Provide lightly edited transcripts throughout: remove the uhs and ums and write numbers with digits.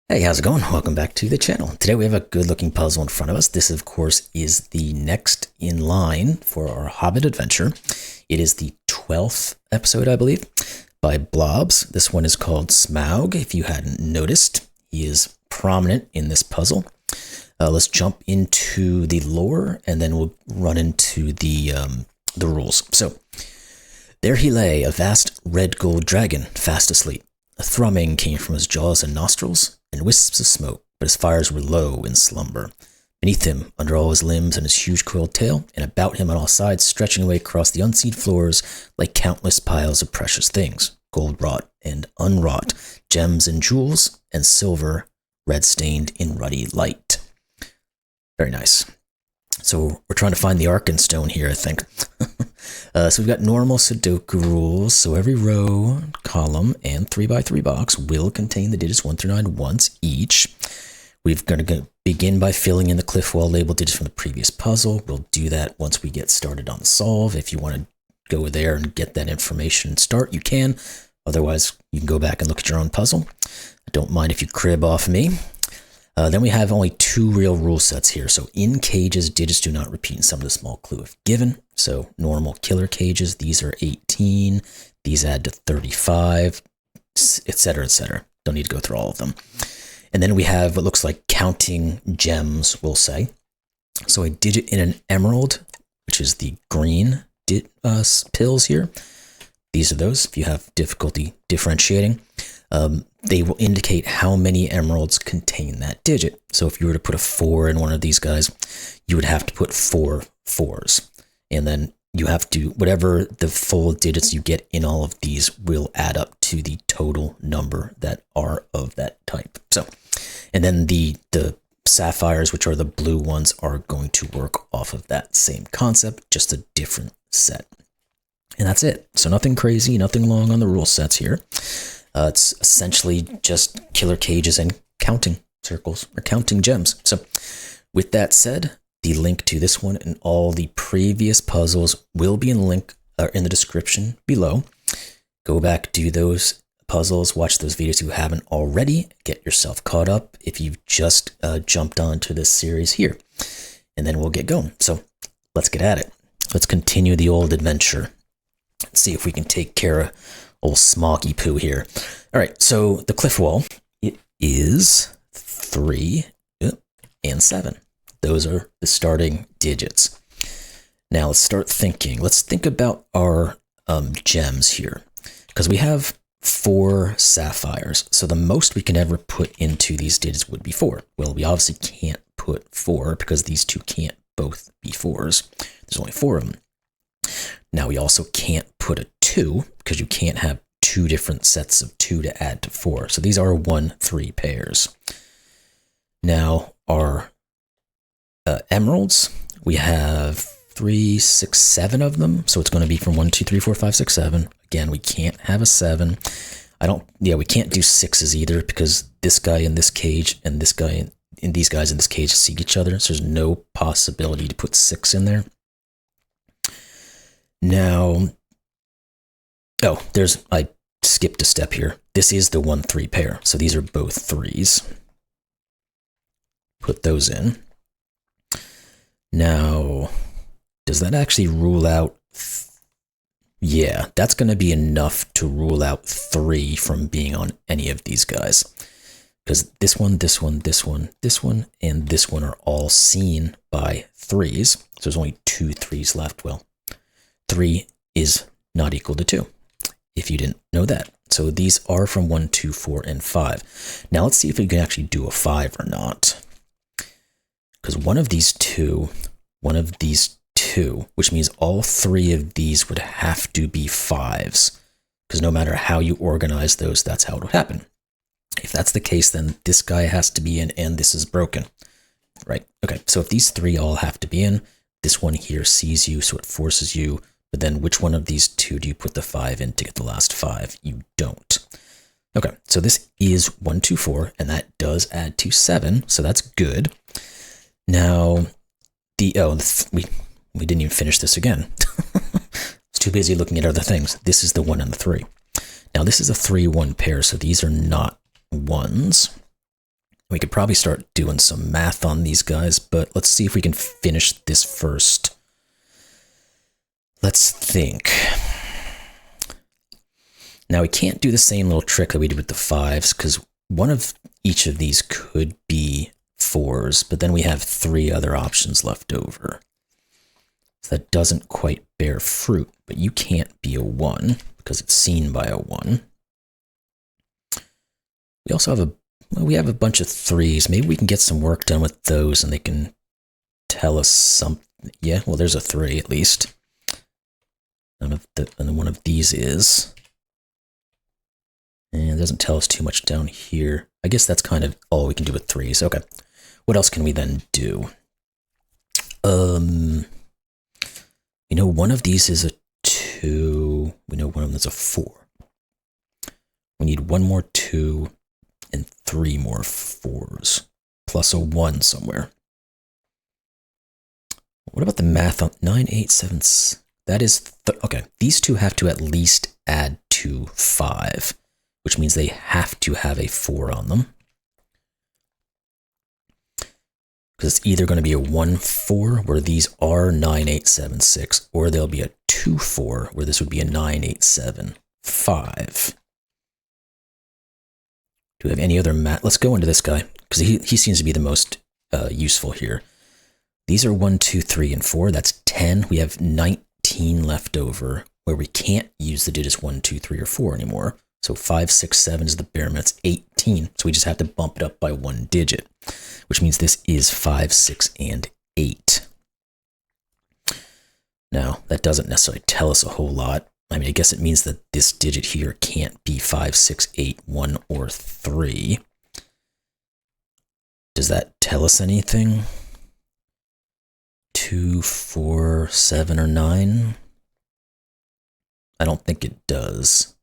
Hey, how's it going? Welcome back to the channel. Today we have a good looking puzzle in front of us. This, of course, is the next in line for our Hobbit adventure. It is the 12th episode, I believe, by Blobz. This one is called Smaug, if you hadn't noticed. He is prominent in this puzzle. Let's jump into the lore, and then we'll run into the rules. So, there he lay, a vast red gold dragon, fast asleep. A thrumming came from his jaws and nostrils, and wisps of smoke, but his fires were low in slumber. Beneath him, under all his limbs and his huge coiled tail, and about him on all sides, stretching away across the unseen floors, like countless piles of precious things, gold wrought and unwrought, gems and jewels, and silver, red stained in ruddy light. Very nice. So we're trying to find the Arkenstone here, I think. So we've got normal Sudoku rules. So every row, column, and 3x3 box will contain the digits 1 through 9 once each. We're going to begin by filling in the cliff wall label digits from the previous puzzle. We'll do that once we get started on the solve. If you want to go there and get that information and start, you can. Otherwise, you can go back and look at your own puzzle. I don't mind if you crib off me. Then we have only 2 real rule sets here. So in cages, digits do not repeat in some of the small clue if given. So normal killer cages, these are 18. These add to 35, etc., etc. Don't need to go through all of them. And then we have what looks like counting gems, we'll say. So a digit in an emerald, which is the green pills here. These are those, if you have difficulty differentiating. They will indicate how many emeralds contain that digit. So if you were to put a 4 in one of these guys, you would have to put 4 4s. And then you have to, whatever the full digits you get in all of these will add up to the total number that are of that type. So, and then the sapphires, which are the blue ones, are going to work off of that same concept, just a different set. And that's it. So nothing crazy, nothing long on the rule sets here. It's essentially just killer cages and counting circles or counting gems. So with that said, the link to this one and all the previous puzzles will be in the description below. Go back, do those puzzles, watch those videos if you haven't already, get yourself caught up if you've just jumped onto this series here. And then we'll get going. So let's get at it. Let's continue the old adventure. Let's see if we can take care of old Smoggy Poo here. All right, so the cliff wall, it is 3 and 7. Those are the starting digits. Now let's start thinking. Let's think about our gems here, because we have 4 sapphires. So the most we can ever put into these digits would be 4. Well, we obviously can't put 4 because these two can't both be 4s. There's only 4 of them. Now we also can't put a 2 because you can't have 2 different sets of 2 to add to 4. So these are 1-3 pairs. Now our emeralds, we have 3, 6, 7 of them. So it's going to be from 1, 2, 3, 4, 5, 6, 7. Again, we can't have a 7. We can't do 6s either because this guy in this cage and this guy and these guys in this cage see each other. So there's no possibility to put 6 in there. Now, I skipped a step here. This is the 1-3 pair. So these are both 3s. Put those in. Now, does that actually rule out? Yeah, that's going to be enough to rule out 3 from being on any of these guys. Because this one, this one, this one, this one, and this one are all seen by 3s. So there's only 2 3s left. Well, 3 is not equal to 2, if you didn't know that. So these are from 1, 2, 4, and 5. Now let's see if we can actually do a 5 or not. Because one of these two, which means all 3 of these would have to be 5s. Because no matter how you organize those, that's how it would happen. If that's the case, then this guy has to be in and this is broken. Right? Okay, so if these 3 all have to be in, this one here sees you, so it forces you. But then which one of these 2 do you put the 5 in to get the last 5? You don't. Okay, so this is 1, 2, 4, and that does add to 7, so that's good. Now, we didn't even finish this again. I was too busy looking at other things. This is the 1 and the 3. Now, this is a 3-1 pair, so these are not 1s. We could probably start doing some math on these guys, but let's see if we can finish this first. Let's think. Now we can't do the same little trick that we did with the 5s, because one of each of these could be 4s, but then we have 3 other options left over. So that doesn't quite bear fruit, but you can't be a 1 because it's seen by a 1. We also have we have a bunch of 3s. Maybe we can get some work done with those and they can tell us something. Yeah, well, there's a 3 at least. And one of these is. And it doesn't tell us too much down here. I guess that's kind of all we can do with 3s. Okay. What else can we then do? We know one of these is a 2. We know one of them is a 4. We need one more 2 and 3 more 4s, plus a 1 somewhere. What about the math on 9, 8, 7? That is, okay, these two have to at least add to 5, which means they have to have a 4 on them. Because it's either going to be a 1, 4, where these are 9, 8, 7, 6, or there'll be a 2, 4, where this would be a 9, 8, 7, 5. Do we have any other math? Let's go into this guy, because he seems to be the most useful here. These are 1, 2, 3, and 4. That's 10. We have 19 left over, where we can't use the digits 1, 2, 3, or 4 anymore. So 5, 6, 7 is the bare minimum. It's 18. So we just have to bump it up by 1 digit, which means this is 5, 6, and 8. Now, that doesn't necessarily tell us a whole lot. I mean, I guess it means that this digit here can't be 5, 6, 8, 1, or 3. Does that tell us anything? 2, 4, 7, or 9? I don't think it does.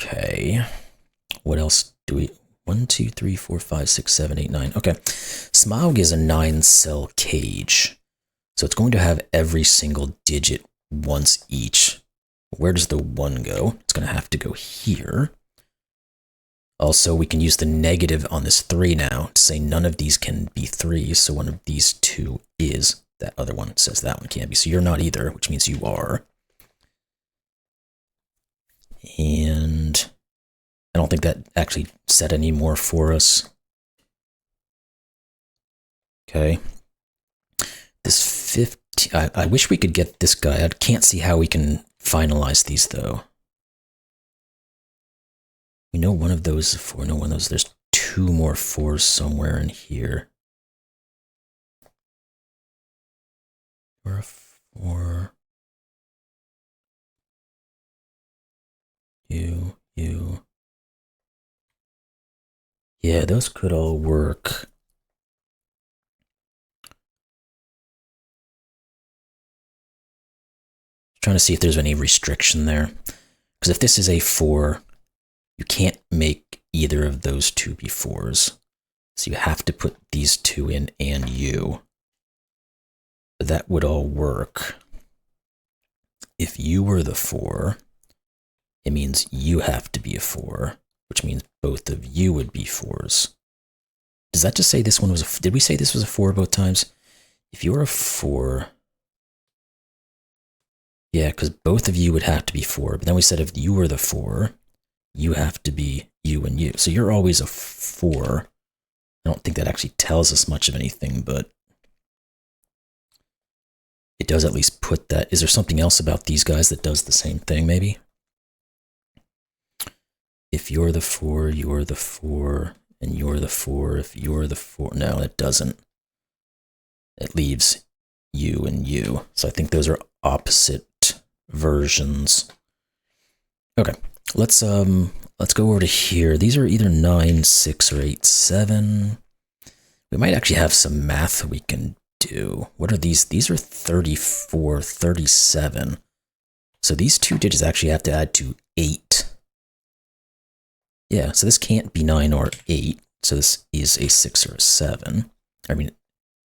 Okay. What else do we... 1, 2, 3, 4, 5, 6, 7, 8, 9. Okay. Smaug is a 9-cell cage. So it's going to have every single digit once each. Where does the 1 go? It's going to have to go here. Also, we can use the negative on this 3 now to say none of these can be 3s, so one of these 2 is. That other one says that one can't be, so you're not either, which means you are. And I don't think that actually said any more for us. Okay. This 15, I wish we could get this guy. I can't see how we can finalize these, though. We know one of those is 4. No, one of those. There's 2 more 4s somewhere in here. Or a 4. You. Yeah, those could all work. Trying to see if there's any restriction there. Because if this is a 4, you can't make either of those 2 be 4s. So you have to put these 2 in and you. But that would all work. If you were the 4, it means you have to be a 4, which means both of you would be 4s. Does that just say this one was a... Did we say this was a 4 both times? If you're a 4... Yeah, because both of you would have to be 4. But then we said if you were the 4, you have to be you and you. So you're always a 4. I don't think that actually tells us much of anything, but it does at least put that. Is there something else about these guys that does the same thing, maybe? If you're the 4, you're the 4, and you're the 4. If you're the 4, no, it doesn't. It leaves you and you. So I think those are opposite versions. Okay, let's go over to here. These are either 9, 6, or 8, 7. We might actually have some math we can do. What are these? These are 34, 37. So these 2 digits actually have to add to 8. Yeah, so this can't be 9 or 8. So this is a 6 or a 7. I mean,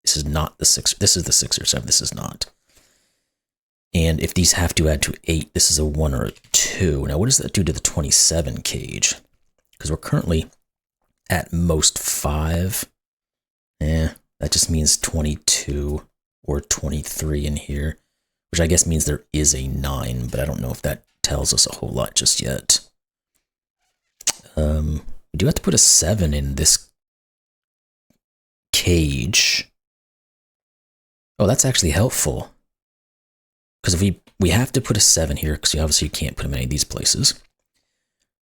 this is not the 6. This is the 6 or 7. This is not. And if these have to add to 8, this is a 1 or a 2. Now, what does that do to the 27 cage? Because we're currently at most 5. That just means 22 or 23 in here, which I guess means there is a 9, but I don't know if that tells us a whole lot just yet. We do have to put a 7 in this cage. Oh, that's actually helpful. Because if we have to put a 7 here, because obviously you can't put them in any of these places.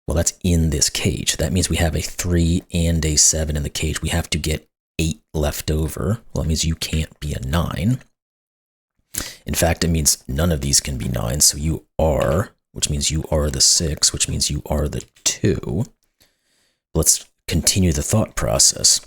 Well, that's in this cage. That means we have a 3 and a 7 in the cage. We have to get 8 left over. Well, that means you can't be a 9. In fact, it means none of these can be 9, so you are, which means you are the 6, which means you are the 2. Let's continue the thought process.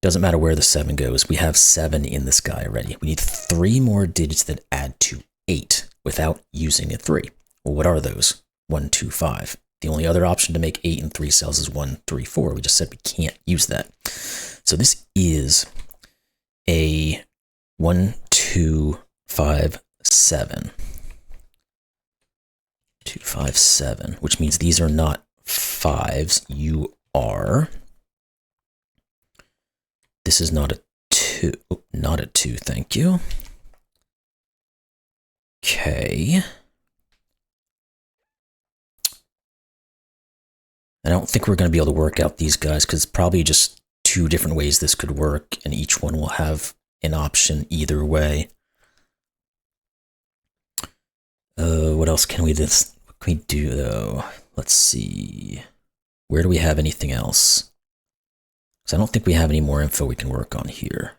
Doesn't matter where the 7 goes. We have 7 in this guy already. We need 3 more digits that add to 8 without using a 3. Well, what are those? 1, 2, 5. The only other option to make 8 in 3 cells is 1, 3, 4. We just said we can't use that. So this is a 1, 2, 5, 7. 2, 5, 7, which means these are not 5s. You are. This is not a 2. Not a 2, thank you. Okay. I don't think we're going to be able to work out these guys because it's probably just 2 different ways this could work, and each one will have an option either way. What else can we do though? Let's see. Where do we have anything else? Because I don't think we have any more info we can work on here.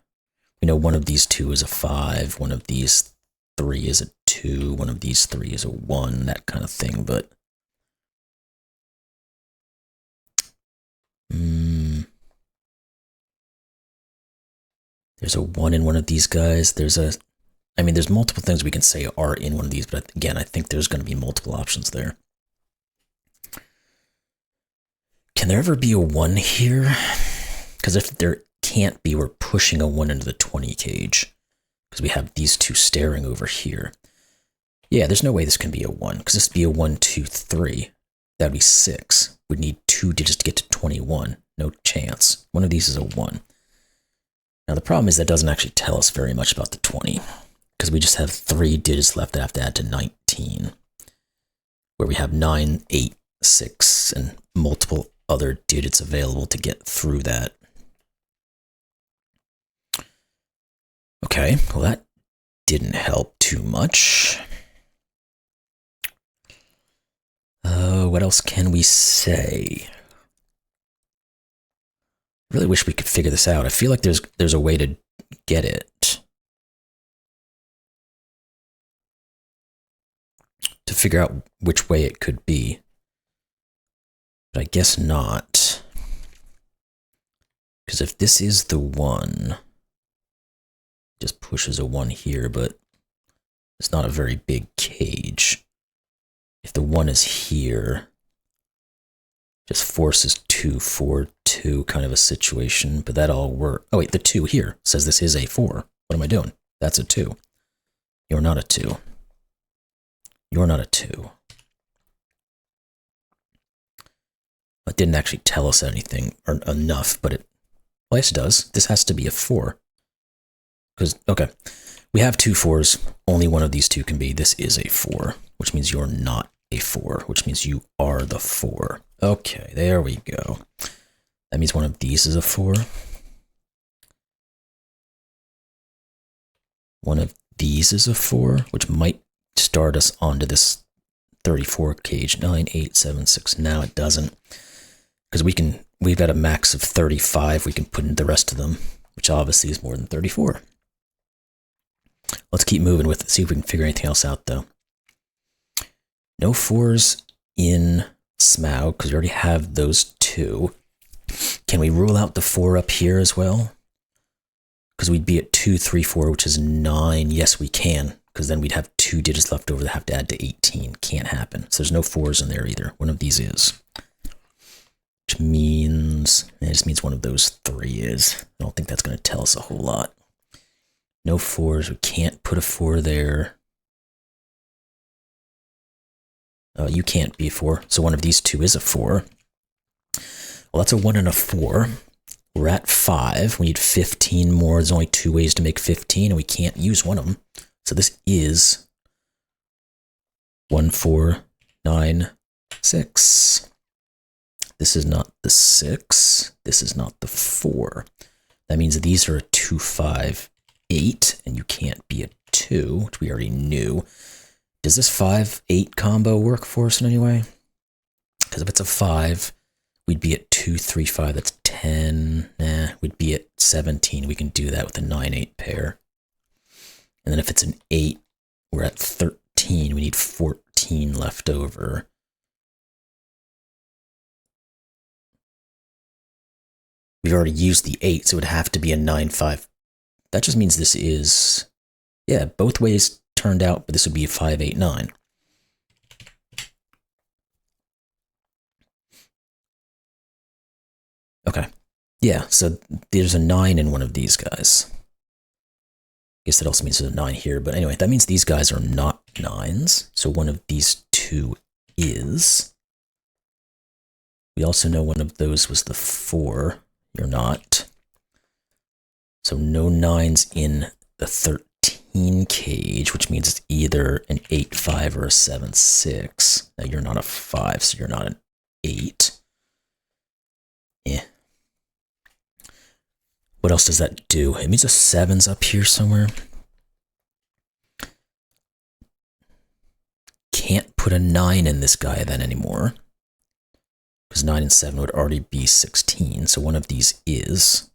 We know one of these 2 is a 5, one of these 3 is a 2, one of these 3 is a 1, that kind of thing, but there's a 1 in one of these guys. There's multiple things we can say are in one of these, but again, I think there's going to be multiple options there. Can there ever be a 1 here? Because if there can't be, we're pushing a 1 into the 20 cage. Because we have these 2 staring over here. Yeah, there's no way this can be a 1, because this would be a 1, 2, 3. That would be 6. We'd need 2 digits to get to 21. No chance. One of these is a 1. Now the problem is that doesn't actually tell us very much about the 20, because we just have 3 digits left that have to add to 19, where we have 9, 8, 6, and multiple other digits available to get through that. Okay, well that didn't help too much. What else can we say? I really wish we could figure this out. I feel like there's a way to get it. To figure out which way it could be. But I guess not. Because if this is the 1, just pushes a 1 here, but it's not a very big cage. If the 1 is here, just forces 2, 4, 2 kind of a situation, but that all works. Oh wait, the 2 here says this is a 4. What am I doing? That's a 2. You're not a 2. You're not a 2. It didn't actually tell us anything or enough, but it, well, yes, it does. This has to be a 4. Because, okay, we have 2 4s. Only one of these 2 can be. This is a 4, which means you're not a 4, which means you are the 4. Okay, there we go. That means one of these is a 4. One of these is a 4, which might start us onto this 34 cage. 9, 8, 7, 6. Now it doesn't. Because we've got a max of 35 we can put in the rest of them, which obviously is more than 34. Let's keep moving with it, see if we can figure anything else out though. No 4s in Smaug, because we already have those 2. Can we rule out the 4 up here as well? Because we'd be at 2, 3, 4, which is 9. Yes, we can, because then we'd have 2 digits left over that have to add to 18. Can't happen. So there's no 4s in there either. One of these is. Which means, it just means one of those 3 is. I don't think that's going to tell us a whole lot. No 4s. We can't put a 4 there. You can't be a 4. So one of these 2 is a 4. Well, that's a 1 and a 4. We're at 5. We need 15 more. There's only 2 ways to make 15, and we can't use one of them. So this is 1, 4, 9, 6. This is not the 6. This is not the 4. That means these are a 2, 5, 8, and you can't be a 2, which we already knew. Does this 5, 8 combo work for us in any way? Because if it's a 5, we'd be at 2, 3, 5. That's 10. Nah, we'd be at 17. We can do that with a 9, 8 pair. And then if it's an 8, we're at 13. We need 14 left over. We've already used the 8, so it would have to be a 9, 5. That just means this is, yeah, both ways turned out, but this would be a 5, 8, 9. Okay. Yeah, so there's a 9 in one of these guys. I guess that also means there's a 9 here, but anyway, that means these guys are not 9s, so one of these 2 is. We also know one of those was the 4. You're not. So no 9s in the 13 cage, which means it's either an 8, 5 or a 7, 6. Now you're not a 5, so you're not an 8. Yeah. What else does that do? It means a 7's up here somewhere. Can't put a 9 in this guy then anymore. Because 9 and 7 would already be 16, so one of these is.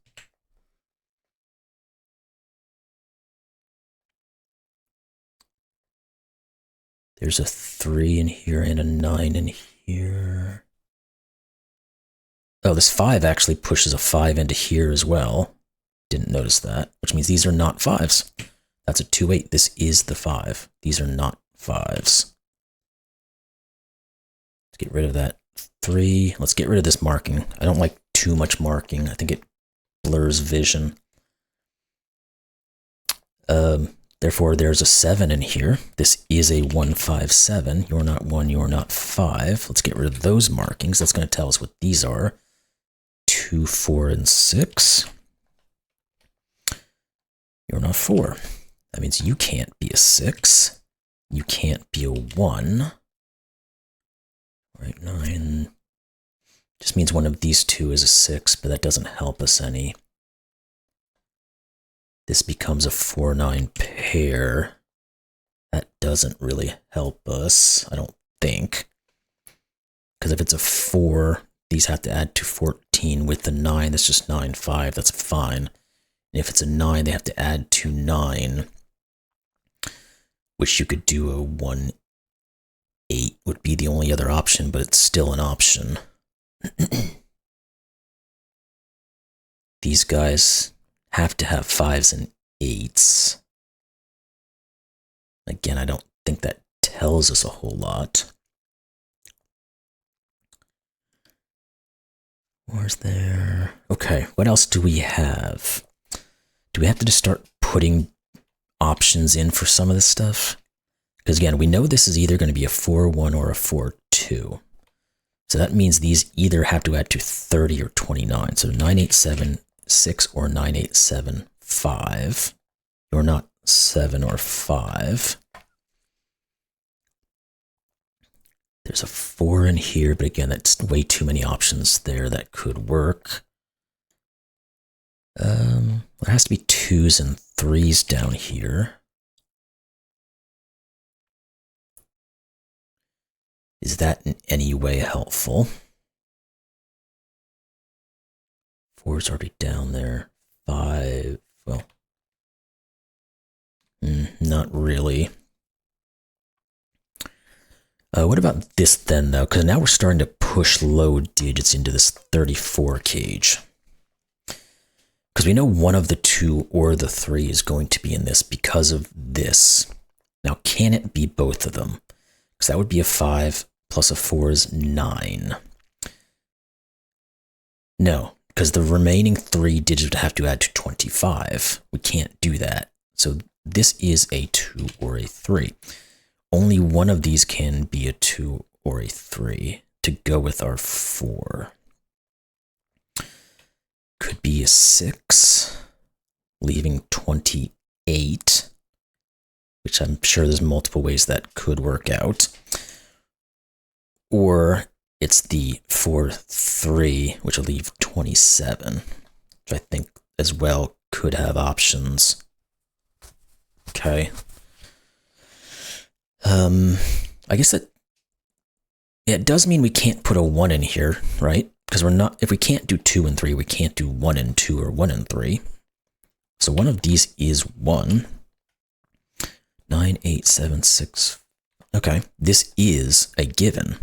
There's a 3 in here and a 9 in here. Oh, this 5 actually pushes a 5 into here as well. Didn't notice that, which means these are not 5s. That's a 2, 8. This is the 5. These are not 5s. Let's get rid of that 3. Let's get rid of this marking. I don't like too much marking. I think it blurs vision. Therefore, there's a 7 in here. This is a 1, 5, 7. You're not 1, you're not 5. Let's get rid of those markings. That's going to tell us what these are. 2, 4, and 6. You're not 4. That means you can't be a 6. You can't be a 1. Right, 9. Just means one of these 2 is a 6, but that doesn't help us any. This becomes a 4, 9 pair. That doesn't really help us, I don't think. Because if it's a 4, these have to add to 14 with the 9. That's just 9, 5. That's fine. And if it's a 9, they have to add to 9. Which you could do a 1, 8 would be the only other option, but it's still an option. These guys have to have 5s and 8s. Again, I don't think that tells us a whole lot. Where's there? Okay, what else do we have? Do we have to just start putting options in for some of this stuff? Because again, we know this is either going to be a 4, 1 or a 4, 2. So that means these either have to add to 30 or 29. So 9, 8, 7, 6 or 9, 8, 7, 5. You're not 7 or 5. There's a 4 in here, but again, that's way too many options there that could work. There has to be 2s and 3s down here. Is that in any way helpful? 4's already down there. 5, well, not really. What about this then, though? Because now we're starting to push low digits into this 34 cage. Because we know one of the 2 or the 3 is going to be in this because of this. Now, can it be both of them? Because that would be a 5 plus a 4 is 9. No, because the remaining 3 digits would have to add to 25. We can't do that. So this is a 2 or a 3. Only one of these can be a 2 or a 3 to go with our 4. could be a 6, leaving 28, which I'm sure there's multiple ways that could work out. Or it's the 4, 3, which will leave 27, which I think as well could have options. Okay. I guess that, yeah, it does mean we can't put a 1 in here, right? Because we're not, if we can't do 2 and 3, we can't do 1 and 2 or 1 and 3. So one of these is 1. 9, 8, 7, 6. Okay, this is a given.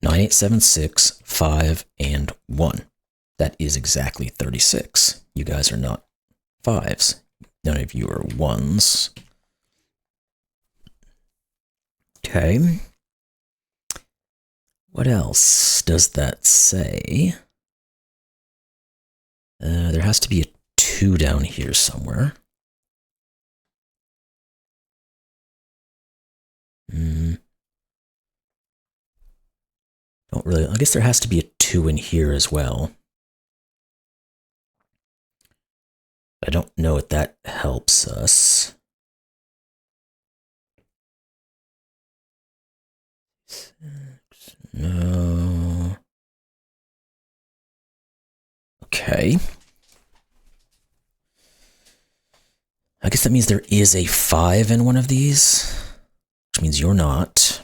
9, 8, 7, 6, 5, and 1. That is exactly 36. You guys are not 5s. None of you are 1s. Okay. What else does that say? There has to be a 2 down here somewhere. Don't really, I guess there has to be a 2 in here as well. I don't know if that helps us. No. Okay. I guess that means there is a 5 in one of these, which means you're not.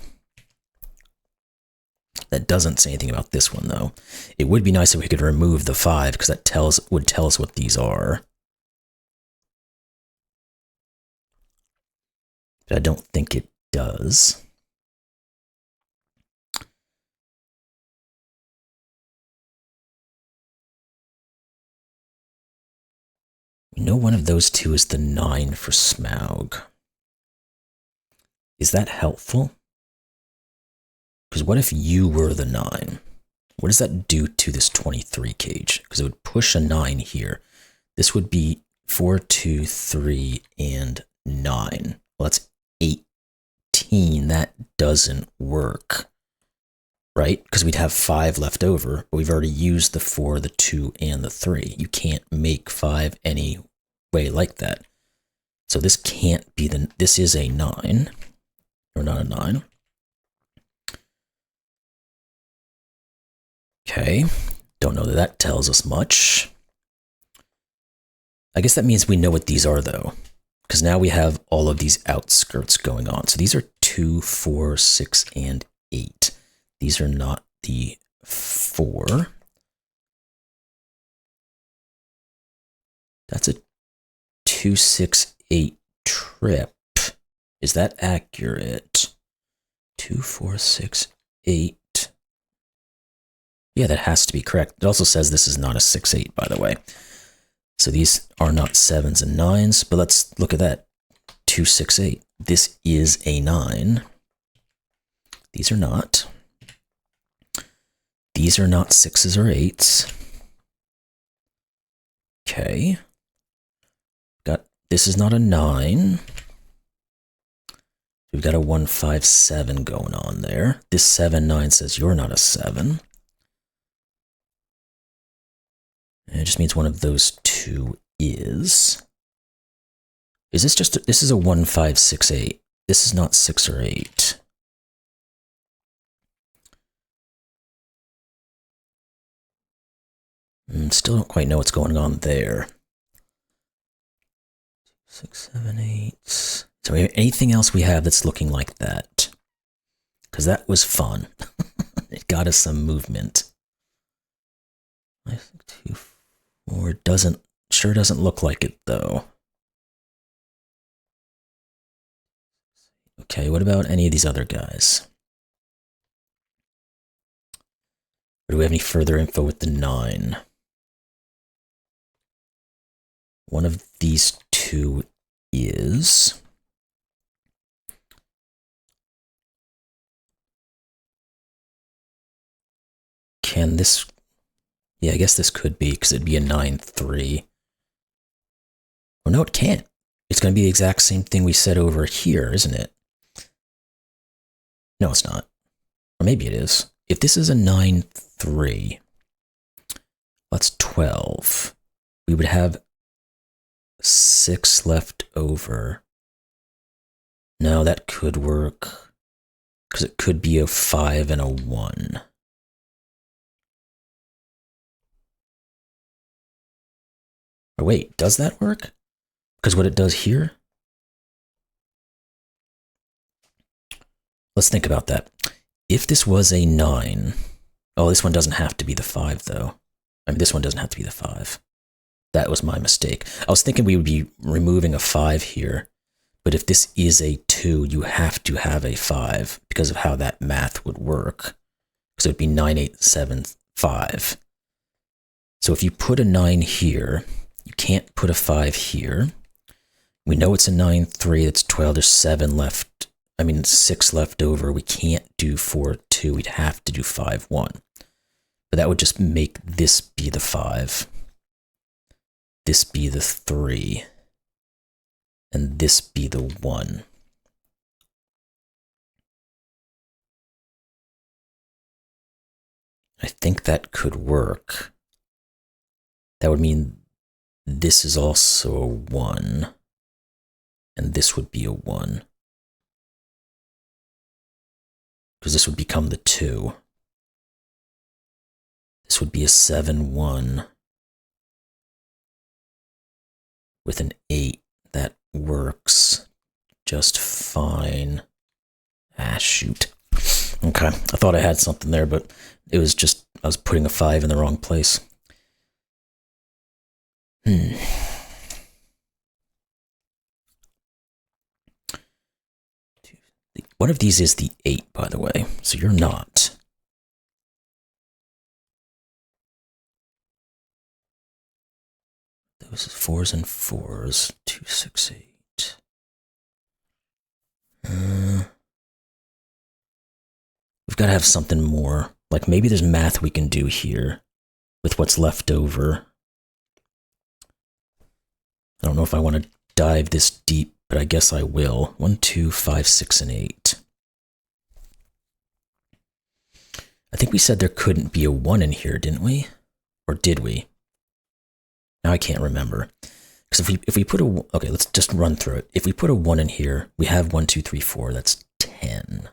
That doesn't say anything about this one, though. It would be nice if we could remove the 5, because that would tell us what these are. But I don't think it does. We know one of those two is the 9 for Smaug. Is that helpful? Because what if you were the 9? What does that do to this 23 cage? Because it would push a 9 here. This would be 4, 2, 3, and 9. Well, that's 18. That doesn't work, right? Because we'd have 5 left over, but we've already used the 4, the 2, and the 3. You can't make 5 any way like that. So this can't be this is a 9, or not a 9. Okay, don't know that that tells us much. I guess that means we know what these are, though, because now we have all of these outskirts going on. So these are 2, 4, 6, and 8. These are not the 4. That's a 2, 6, 8 trip. Is that accurate? 2, 4, 6, 8. Yeah, that has to be correct. It also says this is not a 6, 8, by the way. So these are not 7s and 9s, but let's look at that. 2, 6, 8. This is a 9. These are not. These are not 6s or 8s. Okay. This is not a 9. We've got a 1, 5, 7 going on there. This 7, 9 says you're not a 7. And it just means one of those two is. Is this just this is a 1, 5, 6, 8. This is not 6 or 8. Still don't quite know what's going on there. 6, 7, 8. So anything else we have that's looking like that? Because that was fun. It got us some movement. I think 2, 4 sure doesn't look like it, though. Okay, what about any of these other guys? Or do we have any further info with the 9? One of these two is. Can this. Yeah, I guess this could be, because it'd be a 9, 3. Well, no, it can't. It's going to be the exact same thing we said over here, isn't it? No, it's not. Or maybe it is. If this is a 9, 3, That's 12. We would have 6 left over. No, that could work. Because it could be a 5 and a 1. Or wait, does that work? Because what it does here... Let's think about that. If this was a 9... Oh, this one doesn't have to be the 5, though. I mean, this one doesn't have to be the 5. That was my mistake. I was thinking we would be removing a 5 here. But if this is a 2, you have to have a 5 because of how that math would work. So it'd be 9, 8, 7, 5. So if you put a 9 here, you can't put a 5 here. We know it's a 9, 3, that's 12, there's 7 left. I mean, 6 left over. We can't do 4, 2, we'd have to do 5, 1. But that would just make this be the 5. This be the 3. And this be the 1. I think that could work. That would mean this is also a 1. And this would be a 1. Because this would become the 2. This would be a 7, 1. With an 8. That works just fine. Ah, shoot. Okay, I thought I had something there, but it was just, I was putting a 5 in the wrong place. One of these is the 8, by the way, so you're not. Those 4s and 4s. 2, 6, 8. We've got to have something more. Like maybe there's math we can do here with what's left over. I don't know if I want to dive this deep, but I guess I will. 1, 2, 5, 6, and 8. I think we said there couldn't be a 1 in here, didn't we? Or did we? Now I can't remember. Because if we put a... Okay, let's just run through it. If we put a 1 in here, we have 1, 2, 3, 4. That's 10.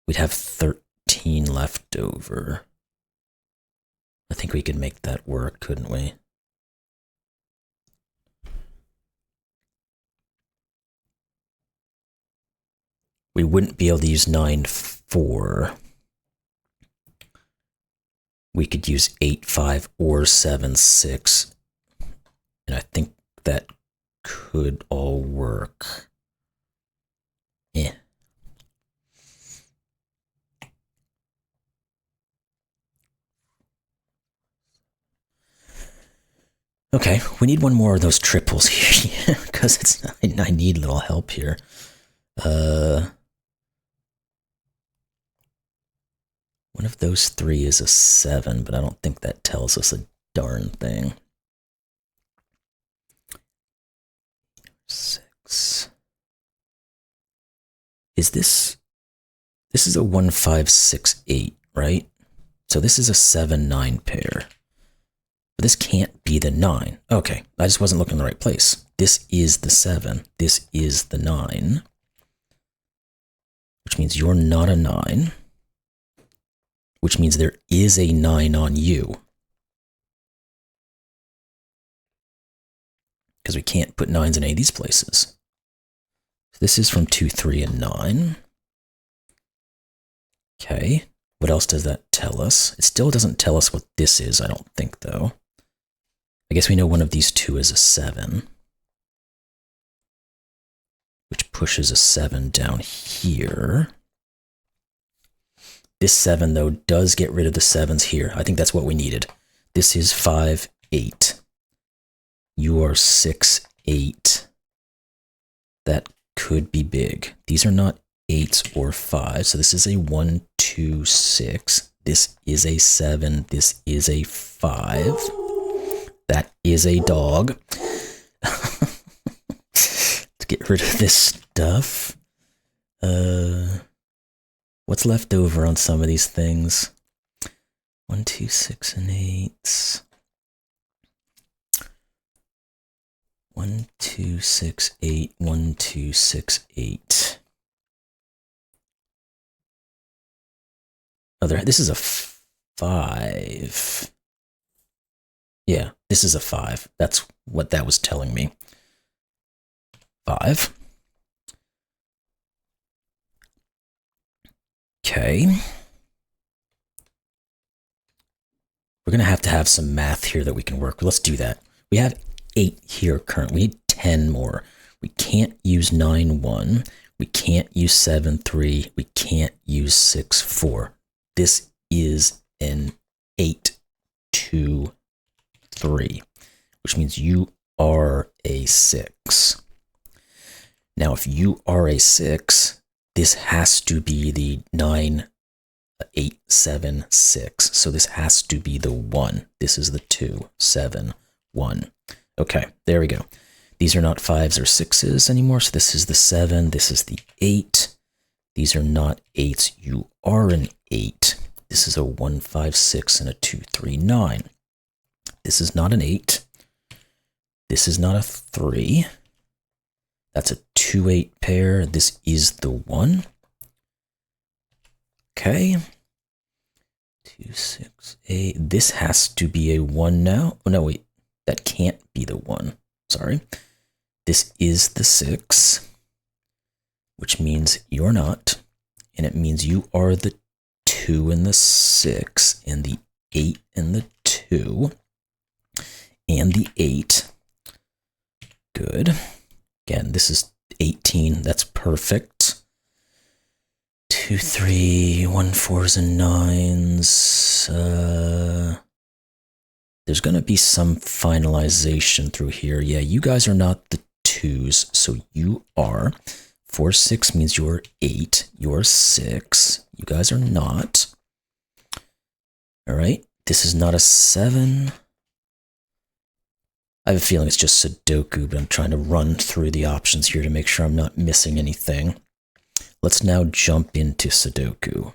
We'd have 13 left over. I think we could make that work, couldn't we? We wouldn't be able to use 9, 4. We could use 8, 5, or 7, 6. And I think that could all work. Yeah. Okay, we need one more of those triples here, because I need a little help here. One of those 3 is a 7, but I don't think that tells us a darn thing. 6. Is this is a 1, 5, 6, 8, right? So this is a 7, 9 pair. But this can't be the 9. Okay, I just wasn't looking in the right place. This is the 7. This is the 9. Which means you're not a 9. Which means there is a 9 on you. Because we can't put 9s in any of these places. So this is from 2, 3, and 9. Okay, what else does that tell us? It still doesn't tell us what this is, I don't think, though. I guess we know one of these 2 is a 7. Which pushes a 7 down here. This 7, though, does get rid of the 7s here. I think that's what we needed. This is 5, 8. You are 6, 8. That could be big. These are not 8s or 5s. So this is a 1, 2, 6. This is a 7. This is a 5. That is a dog. Let's get rid of this stuff. What's left over on some of these things? 1, 2, 6, and 8. 1, 2, 6, 8. 1, 2, 6, 8. Oh, this is a 5. Yeah, this is a 5. That's what that was telling me. 5. Okay. We're going to have some math here that we can work with. Let's do that. We have 8 here currently. We need 10 more. We can't use 9, 1. We can't use 7, 3. We can't use 6, 4. This is an 8, 2, 3, which means you are a 6. Now, if you are a 6, this has to be the 9, 8, 7, 6. So this has to be the 1. This is the 2, 7, 1. Okay, there we go. These are not 5s or 6s anymore. So this is the 7. This is the 8. These are not 8s. You are an 8. This is a 1, 5, 6, and a 2, 3, 9. This is not an 8. This is not a 3. That's a 2, 8 pair. This is the 1. Okay. 2, 6, 8. This has to be a 1 now. Oh, no, wait. That can't be the 1. Sorry. This is the 6, which means you're not. And it means you are the 2 and the 6, and the 8 and the 2, and the 8. Good. Again, this is 18. That's perfect. 2, 3, 1, 4s and 9s. There's going to be some finalization through here. Yeah, you guys are not the 2s, so you are. 4, 6 means you're 8. You're 6. You guys are not. All right. This is not a 7. I have a feeling it's just Sudoku, but I'm trying to run through the options here to make sure I'm not missing anything. Let's now jump into Sudoku.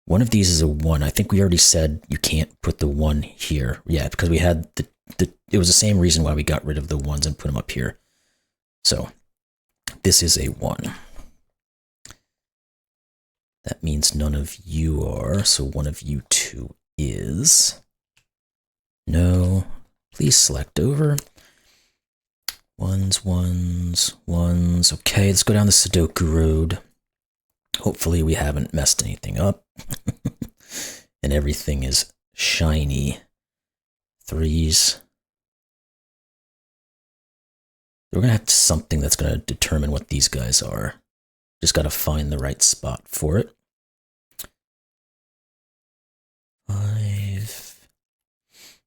One of these is a 1. I think we already said you can't put the 1 here. Yeah, because we had it was the same reason why we got rid of the 1s and put them up here. So this is a 1. That means none of you are, so one of you 2 is. No. Please select over. 1s, 1s, 1s. Okay, let's go down the Sudoku road. Hopefully we haven't messed anything up. And everything is shiny. 3s. We're going to have something that's going to determine what these guys are. Just got to find the right spot for it. 5.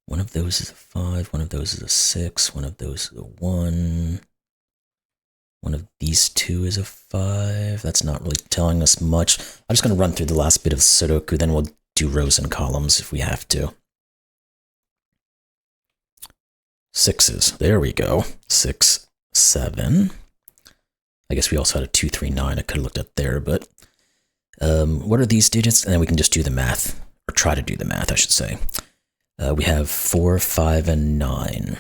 One of those is a 5. One of those is a 6. One of those is a 1. One of these 2 is a 5. That's not really telling us much. I'm just going to run through the last bit of Sudoku, then we'll do rows and columns if we have to. 6s. There we go. 6, 7. I guess we also had a 2, 3, 9. I could have looked at there, but what are these digits? And then we can just do the math, or try to do the math, I should say. We have 4, 5, and 9.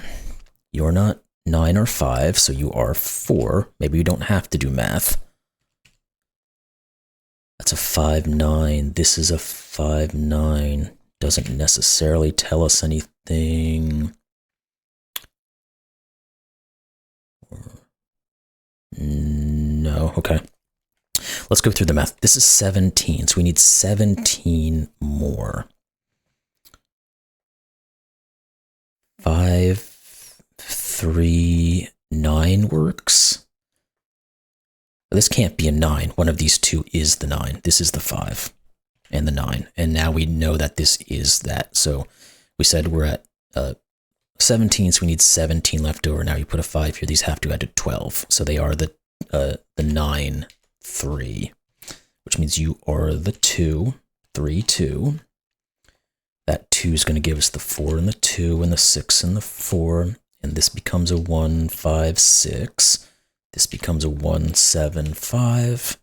You're not 9 or 5, so you are 4. Maybe you don't have to do math. That's a 5, 9. This is a 5, 9. Doesn't necessarily tell us anything. No, okay. Let's go through the math. This is 17, so we need 17 more. 5, 3, 9 works. This can't be a 9. One of these 2 is the 9. This is the 5 and the 9. And now we know that this is that. So we said we're at 17, so we need 17 left over. Now you put a 5 here. These have to add to 12. So they are the 9, 3, which means you are the 2, 3, 2. That 2 is going to give us the 4 and the 2 and the 6 and the 4. And this becomes a 1, 5, 6. This becomes a 1, 7, 5.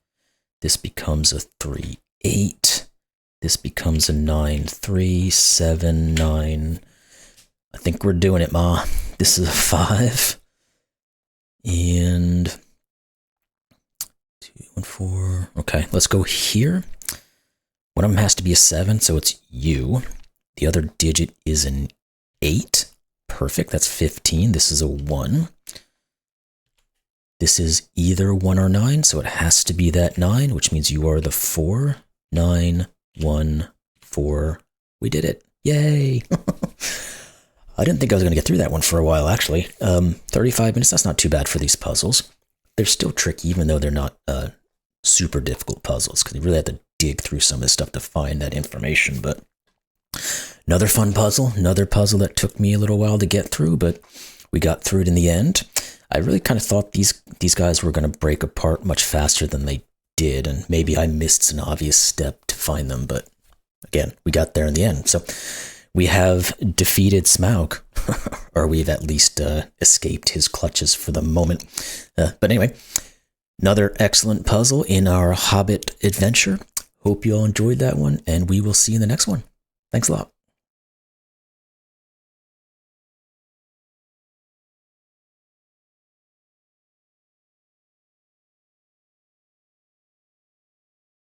This becomes a 3, 8. This becomes a 9, 3, 7, 9. I think we're doing it, Ma. This is a 5. And 2 and 4. Okay, let's go here. One of them has to be a 7, so it's U. The other digit is an 8. Perfect, that's 15. This is a 1. This is either 1 or 9, so it has to be that 9, which means you are the 4. 9, 1, 4. We did it. Yay! I didn't think I was going to get through that one for a while, actually. 35 minutes, that's not too bad for these puzzles. They're still tricky, even though they're not super difficult puzzles, because you really have to dig through some of this stuff to find that information. But another fun puzzle, another puzzle that took me a little while to get through, but we got through it in the end. I really kind of thought these guys were going to break apart much faster than they did, and maybe I missed an obvious step to find them, but again, we got there in the end. So we have defeated Smaug, or we've at least escaped his clutches for the moment. But anyway, another excellent puzzle in our Hobbit adventure. Hope you all enjoyed that one, and we will see you in the next one. Thanks a lot.